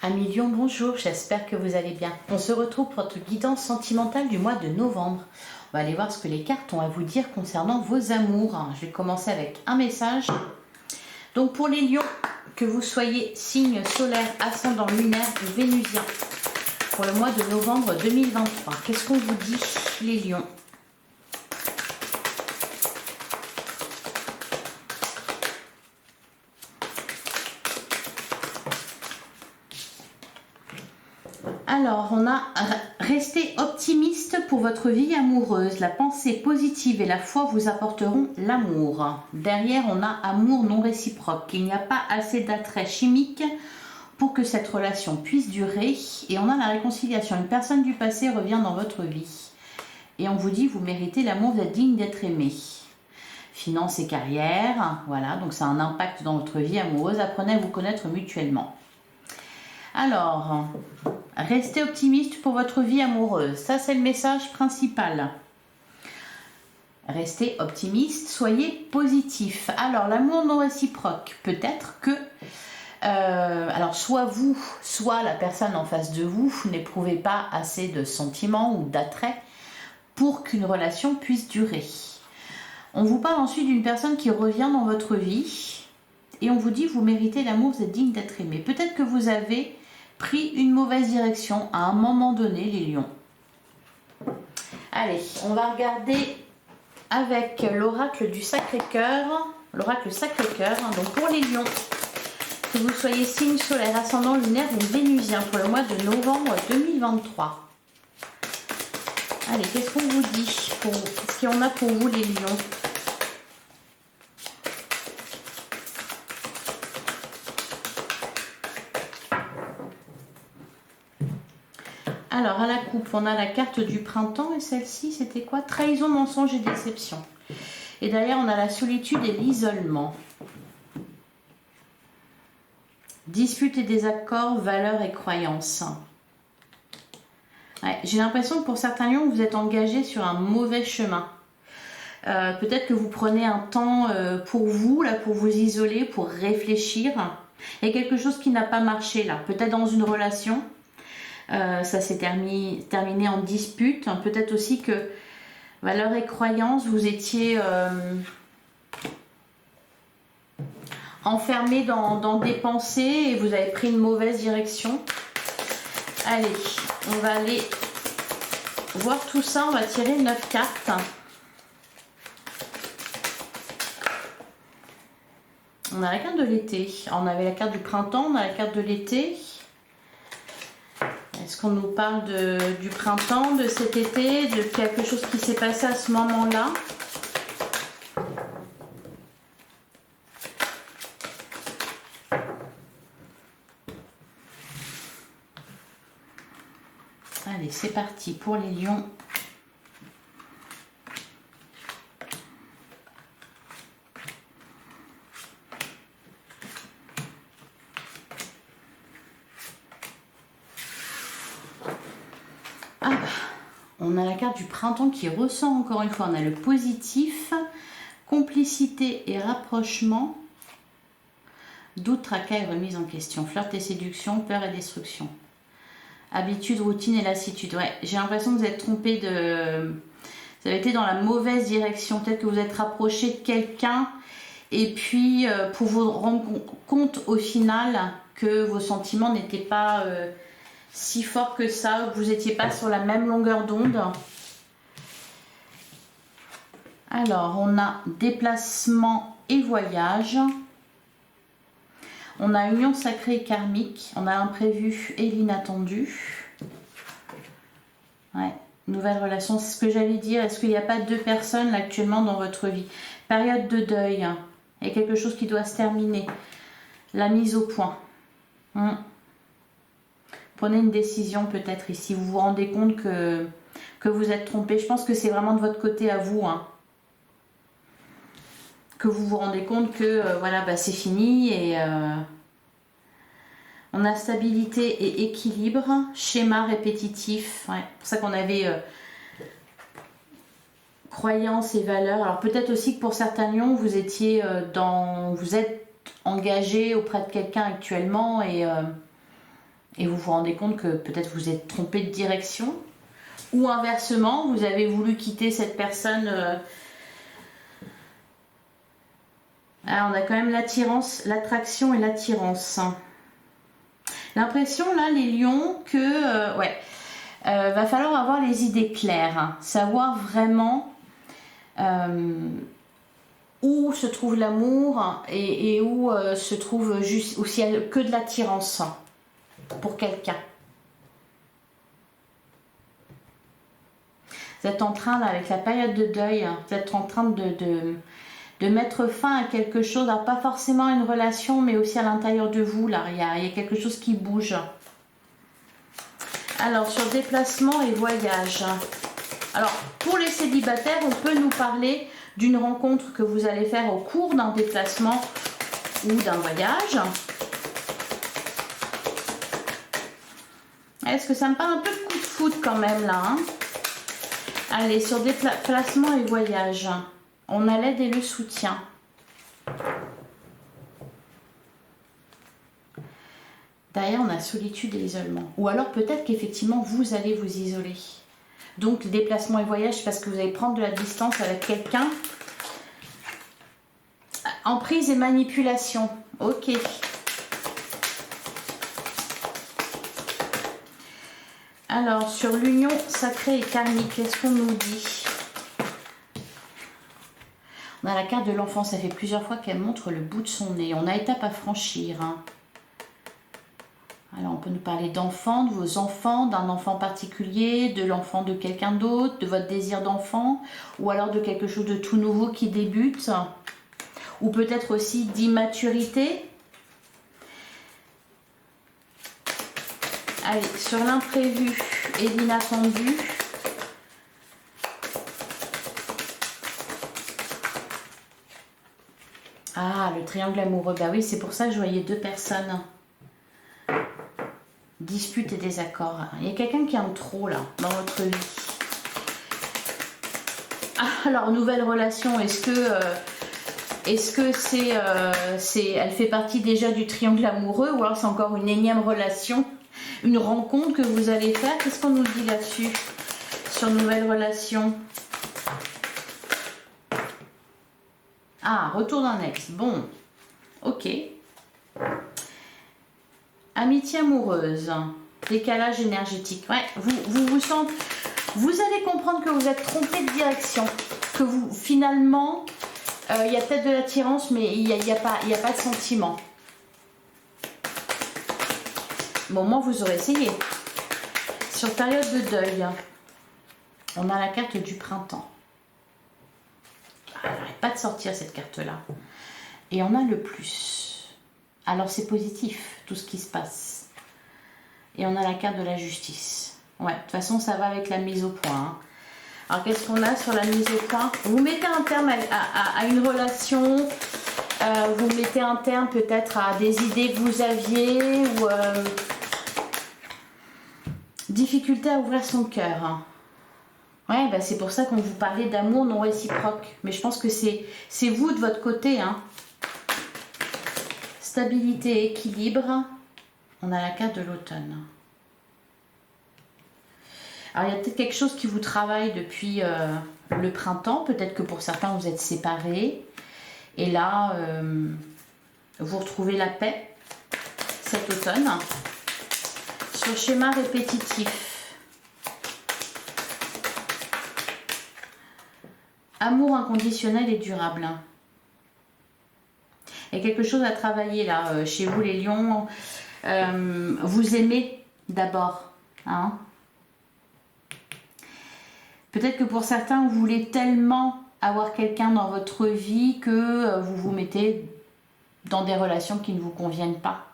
Amis Lion, bonjour, j'espère que vous allez bien. On se retrouve pour votre guidance sentimentale du mois de novembre. On va aller voir ce que les cartes ont à vous dire concernant vos amours. Je vais commencer avec un message. Donc pour les lions, que vous soyez signe solaire, ascendant lunaire ou vénusien, pour le mois de novembre 2023, qu'est-ce qu'on vous dit les lions ? Alors, on a resté optimiste pour votre vie amoureuse. La pensée positive et la foi vous apporteront l'amour. Derrière, on a amour non réciproque. Il n'y a pas assez d'attrait chimique pour que cette relation puisse durer. Et on a la réconciliation. Une personne du passé revient dans votre vie. Et on vous dit, vous méritez l'amour, vous êtes digne d'être aimé. Finances et carrière, voilà, donc ça a un impact dans votre vie amoureuse. Apprenez à vous connaître mutuellement. Alors, restez optimiste pour votre vie amoureuse. Ça, c'est le message principal. Restez optimiste, soyez positif. Alors, l'amour non réciproque, peut-être que... alors, soit vous, soit la personne en face de vous n'éprouvez pas assez de sentiments ou d'attrait pour qu'une relation puisse durer. On vous parle ensuite d'une personne qui revient dans votre vie et on vous dit, vous méritez l'amour, vous êtes digne d'être aimé. Peut-être que vous avez pris une mauvaise direction à un moment donné, les lions. Allez, on va regarder avec l'oracle du Sacré-Cœur. L'oracle Sacré-Cœur, donc pour les lions, que vous soyez signe solaire, ascendant lunaire ou vénusien pour le mois de novembre 2023. Allez, qu'est-ce qu'on vous dit? Qu'est-ce qu'il y en a pour vous, les lions? Alors, à la coupe, on a la carte du printemps et celle-ci, c'était quoi? Trahison, mensonge et déception. Et derrière, on a la solitude et l'isolement. Dispute et désaccords, valeurs et croyances. Ouais, j'ai l'impression que pour certains lions, vous êtes engagés sur un mauvais chemin. Peut-être que vous prenez un temps pour vous, là, pour vous isoler, pour réfléchir. Il y a quelque chose qui n'a pas marché, là. Peut-être dans une relation. Ça s'est terminé en dispute. Peut-être aussi que valeurs et croyances, vous étiez enfermé dans des pensées et vous avez pris une mauvaise direction. Allez, on va aller voir tout ça. On va tirer 9 cartes. On a la carte de l'été. On avait la carte du printemps, on a la carte de l'été. Est-ce qu'on nous parle du printemps, de cet été, de quelque chose qui s'est passé à ce moment-là? Allez, c'est parti pour les lions. On a la carte du printemps qui ressent encore une fois. On a le positif, complicité et rapprochement, doute, tracas et remise en question, flirt et séduction, peur et destruction, habitude, routine et lassitude. Ouais, j'ai l'impression que vous êtes trompé de... Vous avez été dans la mauvaise direction. Peut-être que vous êtes rapproché de quelqu'un et puis pour vous rendre compte au final que vos sentiments n'étaient pas... si fort que ça, que vous n'étiez pas sur la même longueur d'onde. Alors, on a déplacement et voyage. On a union sacrée et karmique. On a l'imprévu et l'inattendu. Ouais, nouvelle relation, c'est ce que j'allais dire. Est-ce qu'il n'y a pas deux personnes là, actuellement dans votre vie? Période de deuil. Il y a quelque chose qui doit se terminer. La mise au point. Prenez une décision peut-être ici. Vous vous rendez compte que vous êtes trompé. Je pense que c'est vraiment de votre côté à vous. Que vous vous rendez compte que voilà, bah, c'est fini. Et on a stabilité et équilibre. Schéma répétitif. Ouais, c'est pour ça qu'on avait croyances et valeurs. Alors peut-être aussi que pour certains lions, vous étiez vous êtes engagé auprès de quelqu'un actuellement et Et vous vous rendez compte que peut-être vous êtes trompé de direction. Ou inversement, vous avez voulu quitter cette personne. Alors, on a quand même l'attirance, l'attraction et l'attirance. L'impression là, les lions, que va falloir avoir les idées claires, hein. Savoir vraiment où se trouve l'amour et où se trouve juste, ou s'il y a que de l'attirance pour quelqu'un. Vous êtes en train, là, avec la période de deuil, vous êtes en train de mettre fin à quelque chose, alors pas forcément à une relation, mais aussi à l'intérieur de vous, là, il y a quelque chose qui bouge. Alors, sur déplacement et voyage. Alors, pour les célibataires, on peut nous parler d'une rencontre que vous allez faire au cours d'un déplacement ou d'un voyage. Est-ce que ça me parle un peu de coup de foudre quand même, là, hein? Allez, sur déplacement et voyage, on a l'aide et le soutien. Derrière, on a solitude et isolement. Ou alors peut-être qu'effectivement, vous allez vous isoler. Donc, déplacement et voyage, parce que vous allez prendre de la distance avec quelqu'un. Emprise et manipulation. Ok. Alors, sur l'union sacrée et karmique, qu'est-ce qu'on nous dit? On a la carte de l'enfant, ça fait plusieurs fois qu'elle montre le bout de son nez. On a étape à franchir, hein. Alors, on peut nous parler d'enfants, de vos enfants, d'un enfant particulier, de l'enfant de quelqu'un d'autre, de votre désir d'enfant, ou alors de quelque chose de tout nouveau qui débute, ou peut-être aussi d'immaturité. Allez, sur l'imprévu et l'inattendu. Ah, le triangle amoureux. Bah oui, c'est pour ça que je voyais deux personnes. Dispute et désaccord. Il y a quelqu'un qui aime trop, là, dans votre vie. Ah, alors, nouvelle relation. Est-ce que elle fait partie déjà du triangle amoureux, ou alors c'est encore une énième relation? Une rencontre que vous allez faire. Qu'est-ce qu'on nous dit là-dessus? Sur nouvelle relation. Ah, retour d'un ex. Bon. Ok. Amitié amoureuse. Décalage énergétique. Ouais, vous sentez... Vous allez comprendre que vous êtes trompé de direction. Que vous, finalement, il y a peut-être de l'attirance, mais il n'y a pas de sentiment. Bon, moi, vous aurez essayé. Sur période de deuil, on a la carte du printemps. Elle n'arrête pas de sortir, cette carte-là. Et on a le plus. Alors, c'est positif, tout ce qui se passe. Et on a la carte de la justice. Ouais, de toute façon, ça va avec la mise au point, hein. Alors, qu'est-ce qu'on a sur la mise au point? Vous mettez un terme à une relation. Vous mettez un terme peut-être à des idées que vous aviez, ou... difficulté à ouvrir son cœur. Ouais, bah c'est pour ça qu'on vous parlait d'amour non réciproque. Mais je pense que c'est vous de votre côté, hein. Stabilité, équilibre. On a la carte de l'automne. Alors, il y a peut-être quelque chose qui vous travaille depuis le printemps. Peut-être que pour certains, vous êtes séparés. Et là, vous retrouvez la paix cet automne. Sur schéma répétitif. Amour inconditionnel et durable. Il y a quelque chose à travailler là, chez vous les lions. Vous aimez d'abord, hein. Peut-être que pour certains, vous voulez tellement avoir quelqu'un dans votre vie que vous vous mettez dans des relations qui ne vous conviennent pas.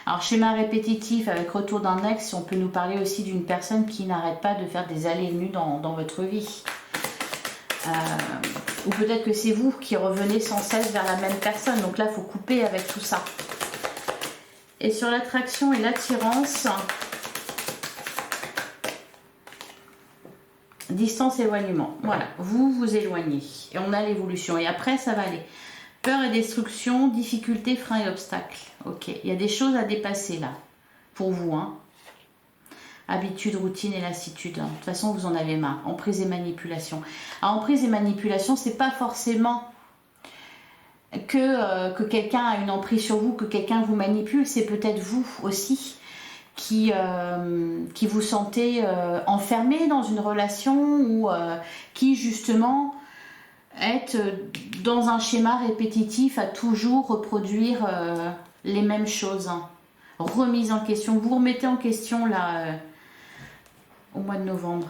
Alors, schéma répétitif avec retour d'un ex, on peut nous parler aussi d'une personne qui n'arrête pas de faire des allées et venues dans votre vie. Ou peut-être que c'est vous qui revenez sans cesse vers la même personne. Donc là, il faut couper avec tout ça. Et sur l'attraction et l'attirance, distance, éloignement. Voilà, vous vous éloignez. Et on a l'évolution. Et après, ça va aller. Peur et destruction, difficulté, frein et obstacle. Ok, il y a des choses à dépasser là, pour vous. Hein. Habitude, routine et lassitude. De toute façon, vous en avez marre. Emprise et manipulation. Alors, emprise et manipulation, c'est pas forcément que quelqu'un a une emprise sur vous, que quelqu'un vous manipule. C'est peut-être vous aussi qui vous sentez enfermé dans une relation ou qui justement êtes dans un schéma répétitif à toujours reproduire les mêmes choses. Remise en question. Vous remettez en question là au mois de novembre.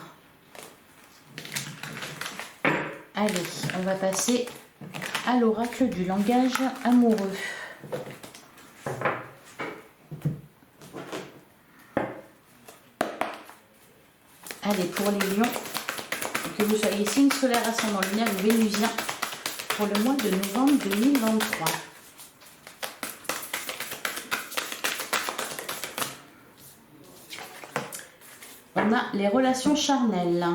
Allez, on va passer à l'oracle du langage amoureux. Allez, pour les lions, que vous soyez signe solaire, ascendant lunaire ou vénusien, pour le mois de novembre 2023. On a les relations charnelles.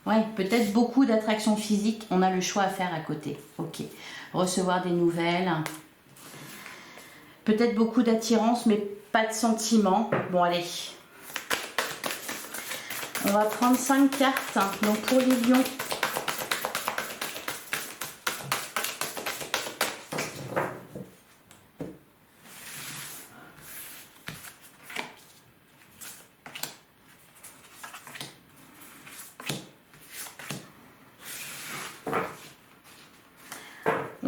Ouais, peut-être beaucoup d'attraction physique. On a le choix à faire à côté. Ok. Recevoir des nouvelles. Peut-être beaucoup d'attirance, mais pas de sentiments. Bon, allez. On va prendre 5 cartes. Donc, pour les lions.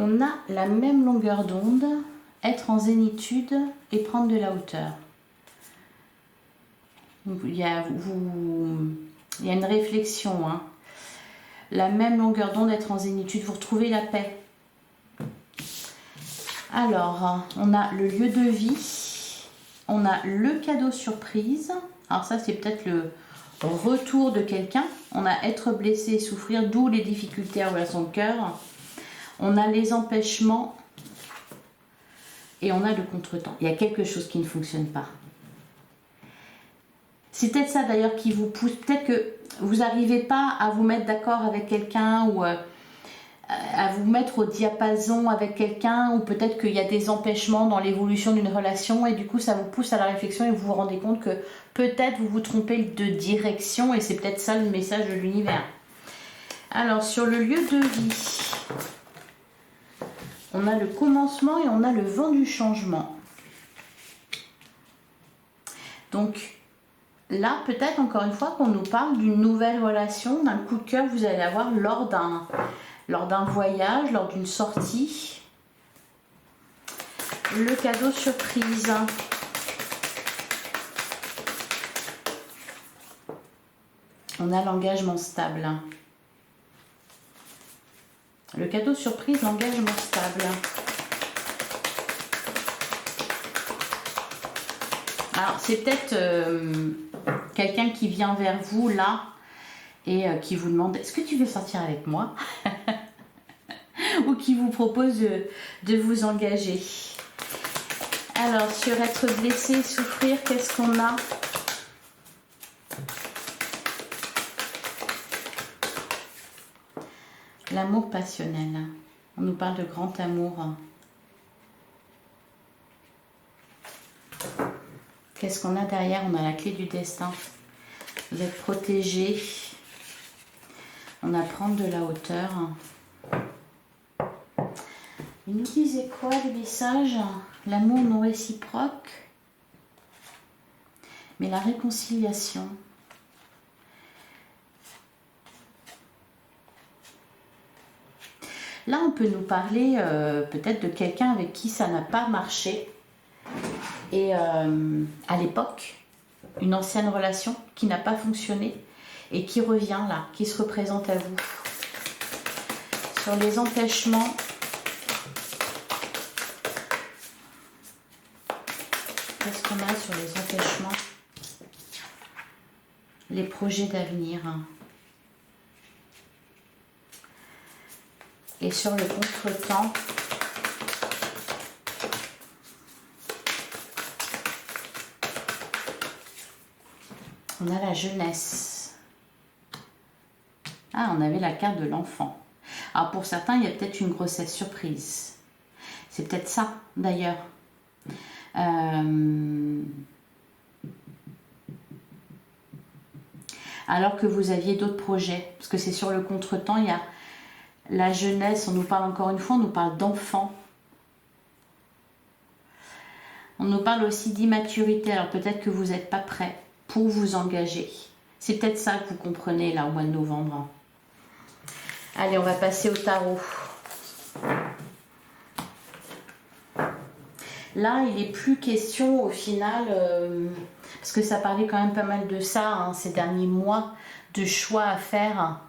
On a la même longueur d'onde, être en zénitude et prendre de la hauteur. Il y a une réflexion. Hein. La même longueur d'onde, être en zénitude, vous retrouvez la paix. Alors, on a le lieu de vie, on a le cadeau surprise. Alors ça, c'est peut-être le retour de quelqu'un. On a être blessé et souffrir, d'où les difficultés à relation de cœur. On a les empêchements et on a le contretemps. Il y a quelque chose qui ne fonctionne pas. C'est peut-être ça d'ailleurs qui vous pousse. Peut-être que vous n'arrivez pas à vous mettre d'accord avec quelqu'un ou à vous mettre au diapason avec quelqu'un, ou peut-être qu'il y a des empêchements dans l'évolution d'une relation et du coup ça vous pousse à la réflexion et vous vous rendez compte que peut-être vous vous trompez de direction et c'est peut-être ça le message de l'univers. Alors sur le lieu de vie, on a le commencement et on a le vent du changement. Donc là, peut-être encore une fois qu'on nous parle d'une nouvelle relation, d'un coup de cœur que vous allez avoir lors d'un voyage, lors d'une sortie. Le cadeau surprise. On a l'engagement stable. Le cadeau surprise, l'engagement stable. Alors, c'est peut-être quelqu'un qui vient vers vous là et qui vous demande est-ce que tu veux sortir avec moi ou qui vous propose de vous engager. Alors, sur être blessé, souffrir, qu'est-ce qu'on a? L'amour passionnel. On nous parle de grand amour. Qu'est-ce qu'on a derrière? On a la clé du destin. Vous êtes protégé. On a prendre de la hauteur. Ils nous disaient quoi les messages? L'amour non réciproque. Mais la réconciliation. Là, on peut nous parler peut-être de quelqu'un avec qui ça n'a pas marché. Et à l'époque, une ancienne relation qui n'a pas fonctionné et qui revient là, qui se représente à vous. Sur les empêchements, qu'est-ce qu'on a sur les empêchements? Les projets d'avenir. Et sur le contretemps, on a la jeunesse. Ah, on avait la carte de l'enfant. Alors pour certains, il y a peut-être une grossesse surprise. C'est peut-être ça, d'ailleurs. Alors que vous aviez d'autres projets. Parce que c'est sur le contretemps, il y a la jeunesse, on nous parle encore une fois, on nous parle d'enfants. On nous parle aussi d'immaturité, alors peut-être que vous n'êtes pas prêt pour vous engager. C'est peut-être ça que vous comprenez là au mois de novembre. Allez, on va passer au tarot. Là, il n'est plus question au final, parce que ça parlait quand même pas mal de ça hein, ces derniers mois, de choix à faire.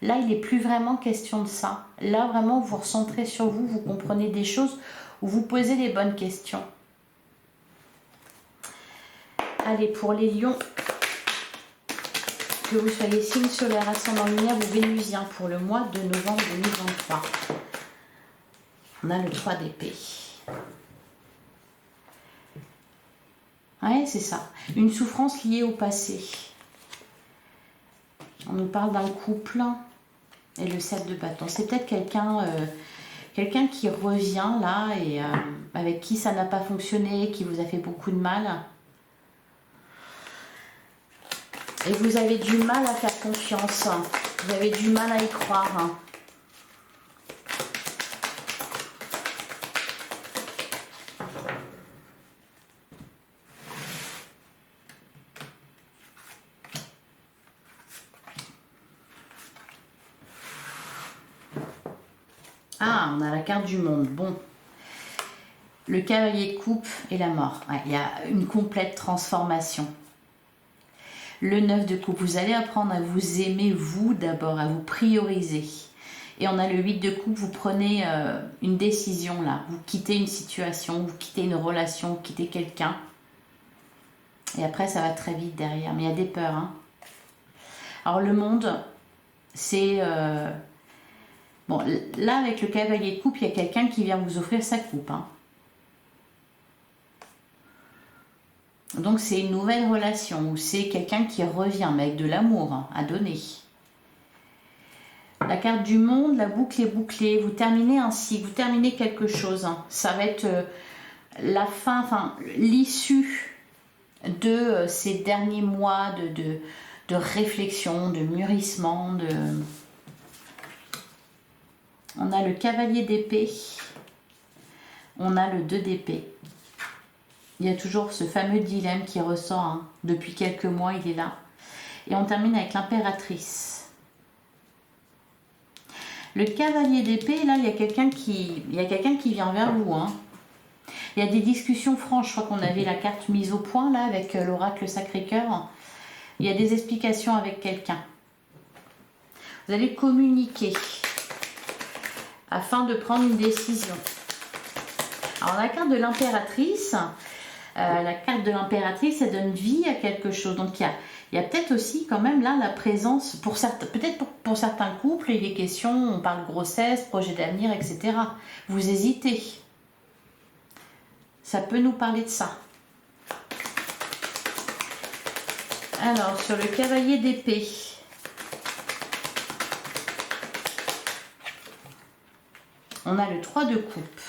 Là, il n'est plus vraiment question de ça. Là, vraiment, vous recentrez sur vous, vous comprenez des choses, où vous posez les bonnes questions. Allez, pour les lions, que vous soyez signe solaire, ascendant lumière ou vénusien pour le mois de novembre 2023. On a le 3 d'épée. Ouais, c'est ça. Une souffrance liée au passé. On nous parle d'un couple et le 7 de bâton. C'est peut-être quelqu'un qui revient là et avec qui ça n'a pas fonctionné, qui vous a fait beaucoup de mal. Et vous avez du mal à faire confiance. Vous avez du mal à y croire. Ah, on a la carte du monde. Bon. Le cavalier de coupe et la mort. Ouais, il y a une complète transformation. Le 9 de coupe. Vous allez apprendre à vous aimer, vous d'abord, à vous prioriser. Et on a le 8 de coupe. Vous prenez une décision là. Vous quittez une situation, vous quittez une relation, vous quittez quelqu'un. Et après, ça va très vite derrière. Mais il y a des peurs. Hein. Alors, le monde, c'est... Bon, là, avec le cavalier de coupe, il y a quelqu'un qui vient vous offrir sa coupe. Hein. Donc, c'est une nouvelle relation, ou c'est quelqu'un qui revient, mais avec de l'amour hein, à donner. La carte du monde, la boucle est bouclée. Vous terminez un cycle, vous terminez quelque chose. Hein. Ça va être la fin, enfin, l'issue de ces derniers mois de réflexion, de mûrissement, de... On a le cavalier d'épée, on a le 2 d'épée. Il y a toujours ce fameux dilemme qui ressort hein. Depuis quelques mois, il est là. Et on termine avec l'impératrice. Le cavalier d'épée, là, il y a quelqu'un qui vient vers vous. Hein. Il y a des discussions franches. Je crois qu'on avait la carte mise au point, là, avec l'oracle Sacré-Cœur. Il y a des explications avec quelqu'un. Vous allez communiquer afin de prendre une décision. Alors la carte de l'impératrice, elle donne vie à quelque chose. Donc il y a peut-être aussi quand même là la présence, peut-être pour certains couples, il est question, on parle grossesse, projet d'avenir, etc. Vous hésitez. Ça peut nous parler de ça. Alors sur le cavalier d'épée, on a le 3 de coupe.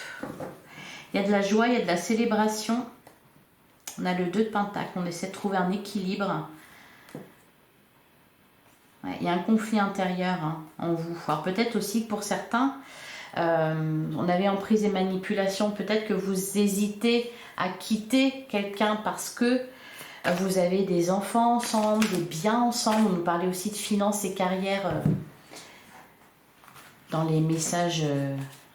Il y a de la joie, il y a de la célébration. On a le 2 de pentacle. On essaie de trouver un équilibre. Ouais, il y a un conflit intérieur hein, en vous. Alors peut-être aussi que pour certains, on avait emprise et manipulation. Peut-être que vous hésitez à quitter quelqu'un parce que vous avez des enfants ensemble, des biens ensemble. On nous parlait aussi de finances et carrière dans les messages...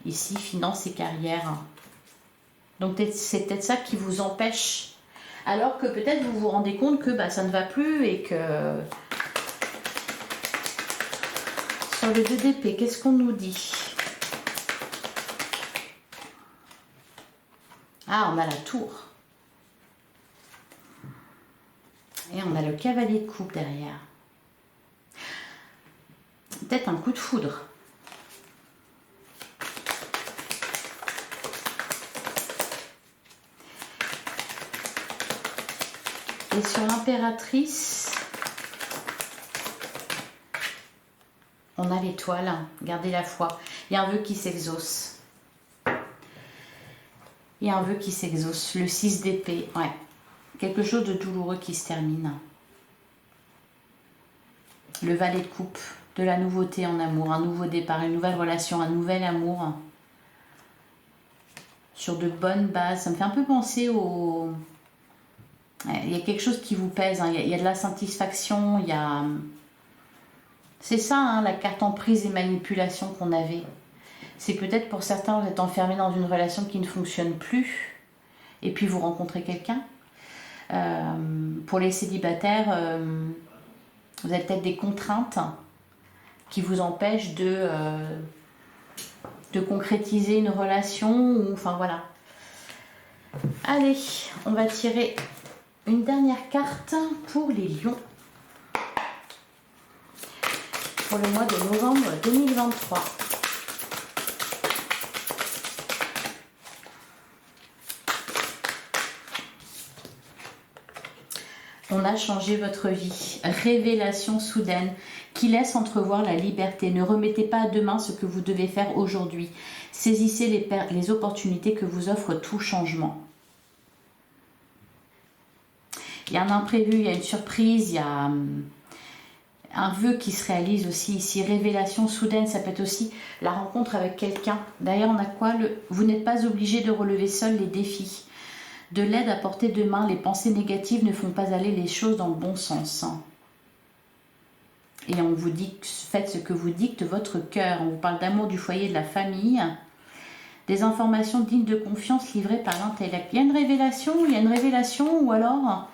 Ici, finances et carrière. Donc c'est peut-être ça qui vous empêche. Alors que peut-être vous vous rendez compte que bah, ça ne va plus et que... Sur le 2 d'épée, qu'est-ce qu'on nous dit? Ah, on a la tour. Et on a le cavalier de coupe derrière. Peut-être un coup de foudre. Et sur l'impératrice, on a l'étoile, gardez la foi. Il y a un vœu qui s'exauce. Il y a un vœu qui s'exauce. Le 6 d'épée, ouais. Quelque chose de douloureux qui se termine. Le valet de coupe, de la nouveauté en amour, un nouveau départ, une nouvelle relation, un nouvel amour. Sur de bonnes bases. Ça me fait un peu penser au... Il y a quelque chose qui vous pèse, hein. Il y a de la satisfaction, il y a... C'est ça, hein, la carte emprise et manipulation qu'on avait. C'est peut-être pour certains, vous êtes enfermés dans une relation qui ne fonctionne plus, et puis vous rencontrez quelqu'un. Pour les célibataires, vous avez peut-être des contraintes qui vous empêchent de concrétiser une relation, ou enfin voilà. Allez, on va tirer une dernière carte pour les lions. Pour le mois de novembre 2023. On a changé votre vie. Révélation soudaine qui laisse entrevoir la liberté. Ne remettez pas à demain ce que vous devez faire aujourd'hui. Saisissez les opportunités que vous offre tout changement. Il y a un imprévu, il y a une surprise, il y a un vœu qui se réalise aussi ici. Révélation soudaine, ça peut être aussi la rencontre avec quelqu'un. D'ailleurs, on a quoi? Vous n'êtes pas obligé de relever seul les défis. De l'aide à portée de main, les pensées négatives ne font pas aller les choses dans le bon sens. Et on vous dit, faites ce que vous dicte votre cœur. On vous parle d'amour, du foyer, de la famille. Des informations dignes de confiance livrées par l'intellect. Il y a une révélation ou alors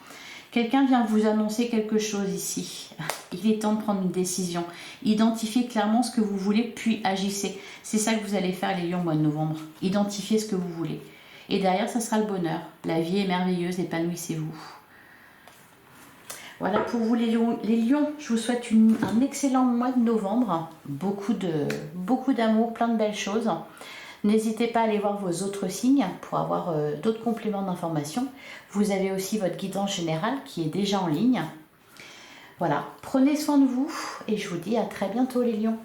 quelqu'un vient vous annoncer quelque chose ici. Il est temps de prendre une décision. Identifiez clairement ce que vous voulez, puis agissez. C'est ça que vous allez faire les lions au mois de novembre. Identifiez ce que vous voulez. Et derrière, ça sera le bonheur. La vie est merveilleuse, épanouissez-vous. Voilà pour vous les lions. Je vous souhaite un excellent mois de novembre. Beaucoup d'amour, plein de belles choses. N'hésitez pas à aller voir vos autres signes pour avoir d'autres compléments d'information. Vous avez aussi votre guidance générale qui est déjà en ligne. Voilà, prenez soin de vous et je vous dis à très bientôt les lions.